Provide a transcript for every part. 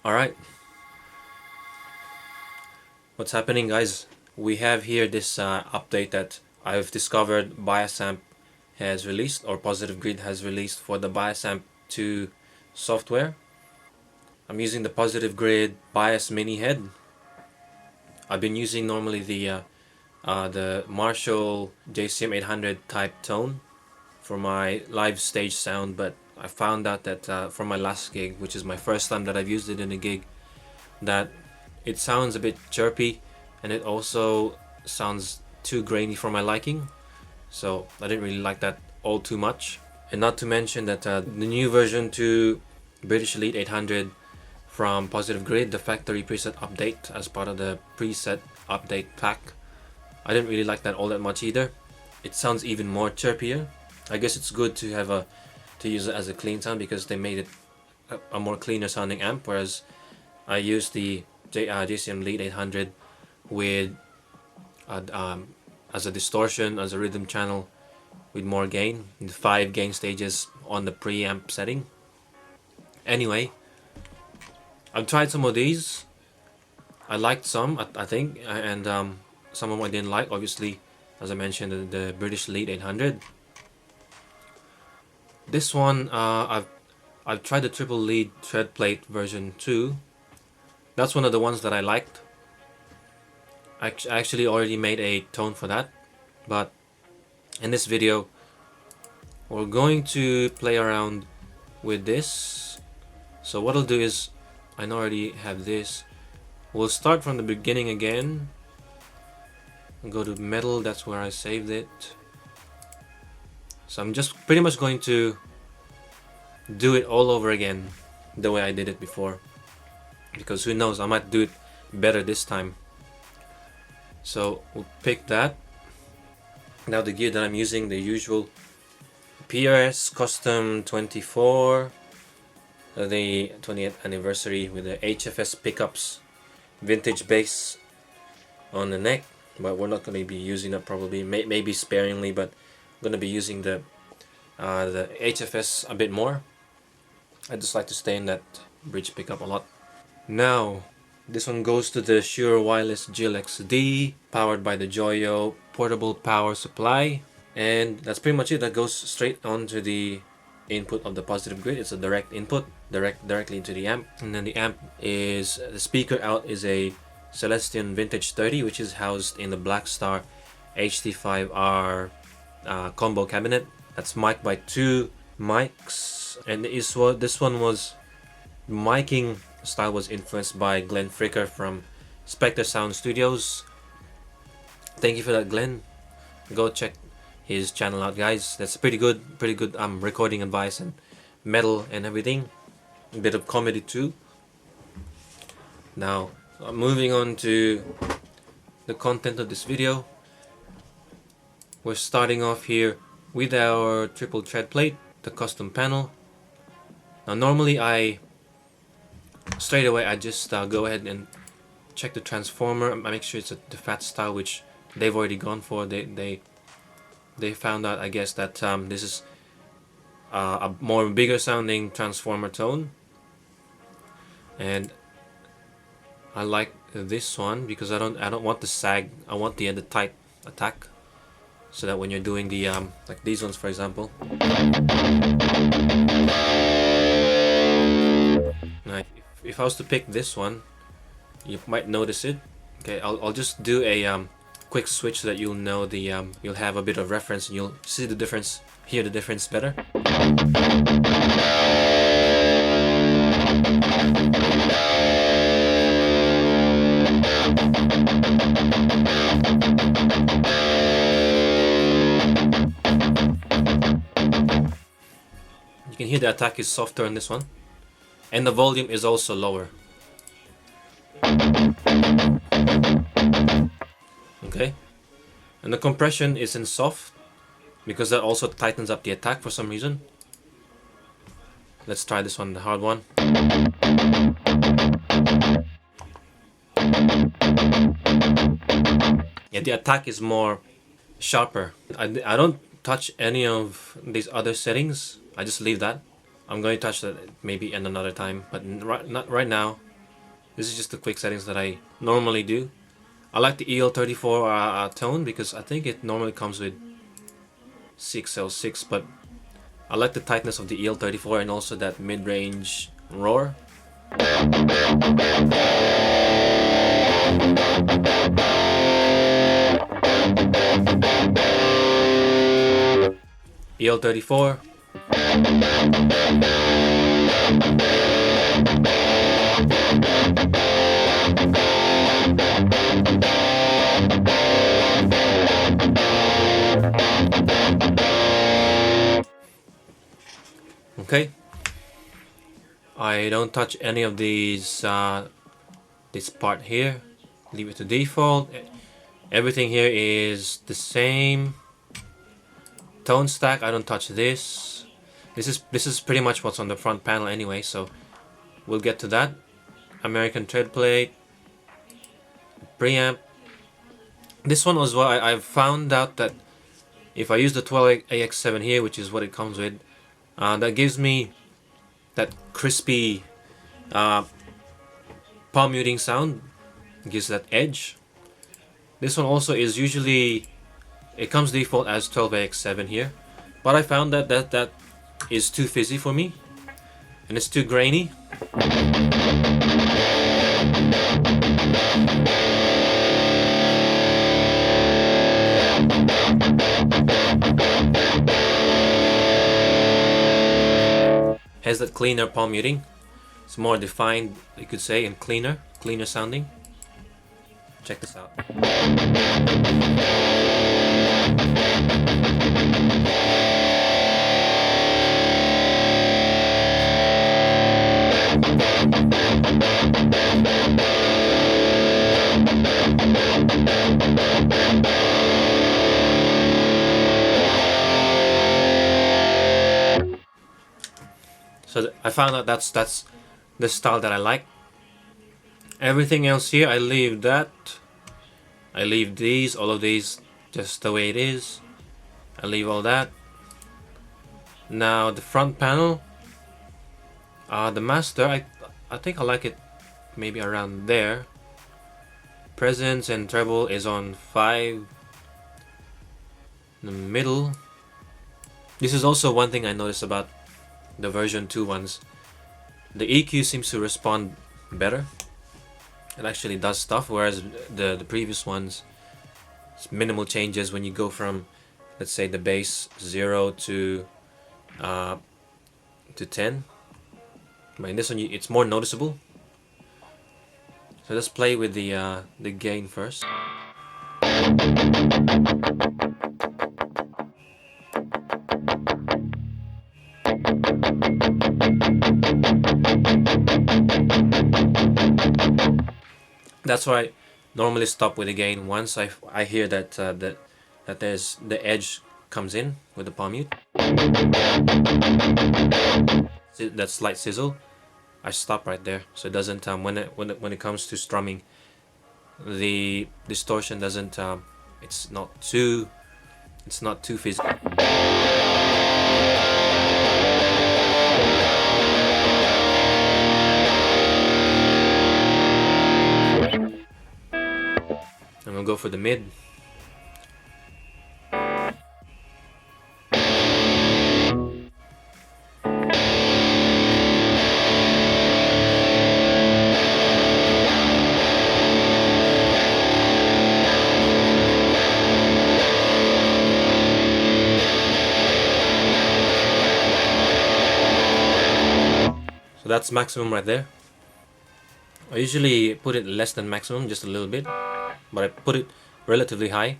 Alright, what's happening, guys? We have here this update that I've discovered Biasamp has released, or Positive Grid has released for the Biasamp 2 software. I'm using the Positive Grid Bias Mini Head. I've been using normally the Marshall JCM 800 type tone for my live stage sound, but I found out that for my last gig, which is my first time that I've used it in a gig, that it sounds a bit chirpy and it also sounds too grainy for my liking. So I didn't really like that all too much. And not to mention that the new version to British Elite 800 from Positive Grid, the factory preset update as part of the preset update pack, I didn't really like that all that much either. It sounds even more chirpier. I guess it's good to have to use it as a clean sound because they made it a more cleaner sounding amp, whereas I used the JCM Elite 800 with as a distortion, as a rhythm channel with more gain, the 5 gain stages on the preamp setting. Anyway, I've tried some of these. I liked some, I think, and some of them I didn't like. Obviously, as I mentioned, the British Elite 800. This one, I've tried the triple lead tread plate version 2. That's one of the ones that I liked. I actually already made a tone for that, but in this video we're going to play around with this. So what I'll do is, I already have this. We'll start from the beginning again and go to metal. That's where I saved it. So I'm just pretty much going to do it all over again the way I did it before, because who knows, I might do it better this time. So we'll pick that. Now the gear that I'm using, the usual PRS Custom 24, the 20th anniversary with the HFS pickups, vintage bass on the neck, but we're not going to be using that probably, maybe sparingly, but I'm going to be using the HFS a bit more. I just like to stay in that bridge pickup a lot. Now, this one goes to the Shure Wireless GLX-D, powered by the Joyo portable power supply. And that's pretty much it. That goes straight onto the input of the Positive Grid. It's a direct input, directly into the amp. And then the amp is, the speaker out is a Celestion Vintage 30, which is housed in the Blackstar HT5R combo cabinet. That's mic'd by 2 mics. And this one was, miking style was influenced by Glenn Fricker from Spectre Sound Studios. Thank you for that, Glenn. Go check his channel out, guys. That's pretty good recording advice and metal and everything. A bit of comedy too. Now, moving on to the content of this video. We're starting off here with our triple tread plate, the custom panel. Now normally straight away I just go ahead and check the transformer. I make sure it's the fat style, which they've already gone for. They found out, I guess, that this is a more bigger sounding transformer tone, and I like this one because I don't want the sag. I want the tight attack, so that when you're doing the like these ones, for example. Now, if I was to pick this one, you might notice it. Okay, I'll just do a quick switch so that you'll know you'll have a bit of reference and you'll see the difference, hear the difference better. You can hear the attack is softer on this one, and the volume is also lower. Okay, and the compression is in soft because that also tightens up the attack for some reason. Let's try this one, the hard one. Yeah, the attack is more sharper. I don't touch any of these other settings. I just leave that. I'm going to touch that maybe in another time, but not right now. This is just the quick settings that I normally do. I like the EL34 tone because I think it normally comes with 6L6, but I like the tightness of the EL34 and also that mid-range roar. EL34. Okay, I don't touch any of these, this part here, leave it to default. Everything here is the same. Tone stack, I don't touch this. This is pretty much what's on the front panel anyway, so we'll get to that. American tread plate, preamp. This one was what I found out that if I use the 12AX7 here, which is what it comes with, that gives me that crispy palm muting sound. It gives that edge. This one also is usually, it comes default as 12AX7 here, but I found that that is too fizzy for me, and it's too grainy. Has that cleaner palm muting. It's more defined, you could say, and cleaner sounding. Check this out. So I found out that's the style that I like. Everything else here, I leave that. I leave these, all of these, just the way it is. I leave all that. Now the front panel, the master, I think I like it maybe around there. Presence and treble is on 5. In the middle. This is also one thing I noticed about the version 2 ones. The EQ seems to respond better. It actually does stuff, whereas the previous ones, it's minimal changes when you go from, let's say, the bass 0 to 10. But in this one, it's more noticeable. So let's play with the gain first. That's why I normally stop with the gain once I hear that that there's the edge comes in with the palm mute. That slight sizzle, I stop right there, so it doesn't when it comes to strumming, the distortion doesn't it's not too physical. I'm gonna go for the mid. So that's maximum right there. I usually put it less than maximum, just a little bit, but I put it relatively high.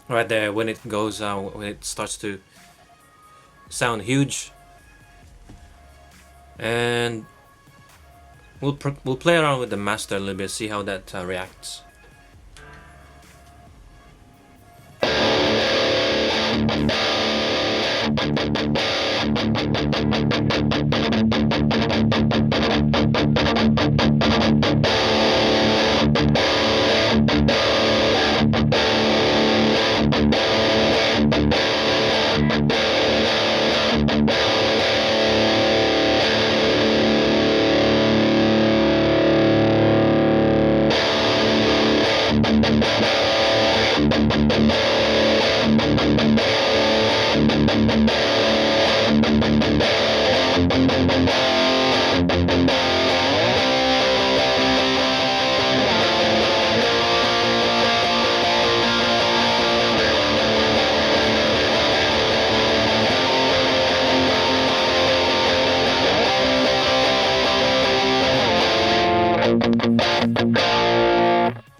Right there, when it goes, when it starts to sound huge, and we'll play around with the master a little bit, see how that reacts.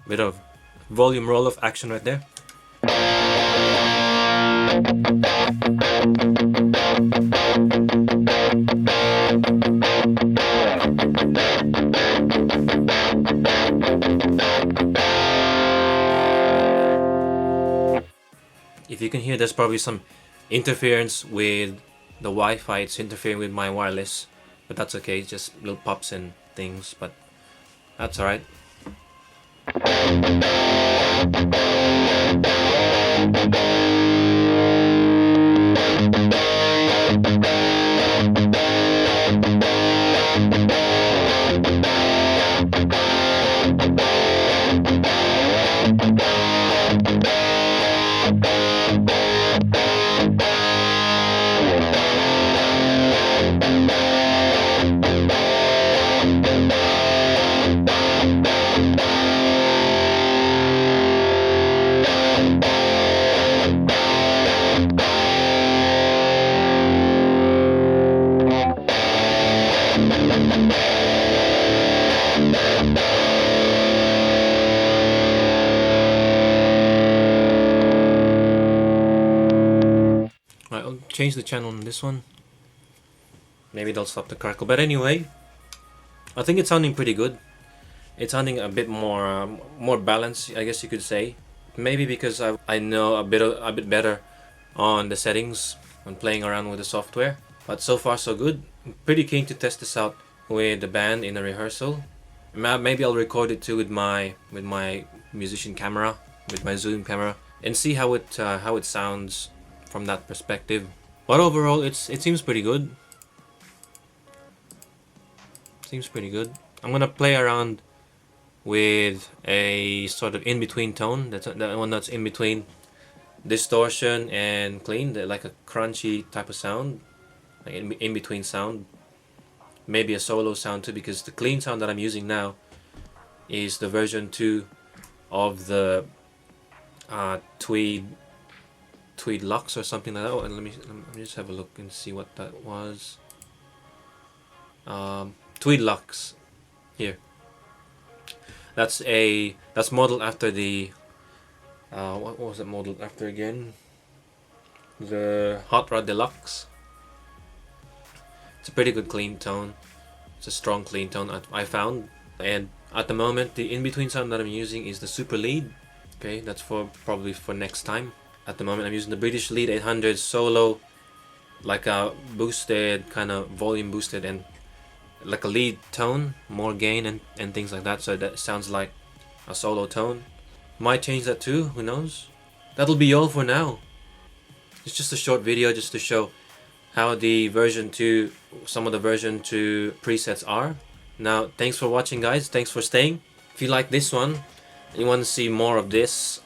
Bit of volume roll of action right there. If you can hear, there's probably some interference with the Wi-Fi. It's interfering with my wireless, but that's okay. It's just little pops and things, but that's alright. Right, I'll change the channel on this one. Maybe they'll stop the crackle. But anyway, I think it's sounding pretty good. It's sounding a bit more balanced, I guess you could say. Maybe because I know a bit better on the settings when playing around with the software. But so far so good. I'm pretty keen to test this out with the band in a rehearsal. Maybe I'll record it too with my musician camera, with my Zoom camera, and see how it sounds from that perspective. But overall, it seems pretty good. Seems pretty good. I'm gonna play around with a sort of in-between tone. That's the one that's in between distortion and clean, like a crunchy type of sound, like in between sound. Maybe a solo sound too, because the clean sound that I'm using now is the version 2 of the Tweed Lux or something like that. Oh, and let me just have a look and see what that was. Tweed Lux here. That's modeled after the what was it modeled after again? The Hot Rod Deluxe. It's a pretty good clean tone. It's a strong clean tone I found. And at the moment, the in-between sound that I'm using is the Super Lead. Okay, that's probably for next time. At the moment, I'm using the British Lead 800 solo, like a boosted, kind of volume boosted, and like a lead tone, more gain and things like that, so that sounds like a solo tone. Might change that too, who knows. That'll be all for now. It's just a short video just to show how the version 2, some of the version 2 presets are. Now, thanks for watching, guys. Thanks for staying. If you like this one, and you want to see more of this,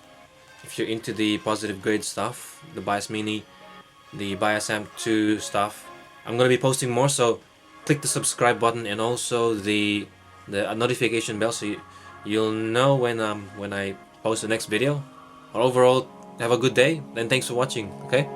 if you're into the positive grid stuff, the Bias Mini, the Bias Amp 2 stuff, I'm going to be posting more, so click the subscribe button and also the notification bell so you'll know when I post the next video. But overall, have a good day and thanks for watching. Okay.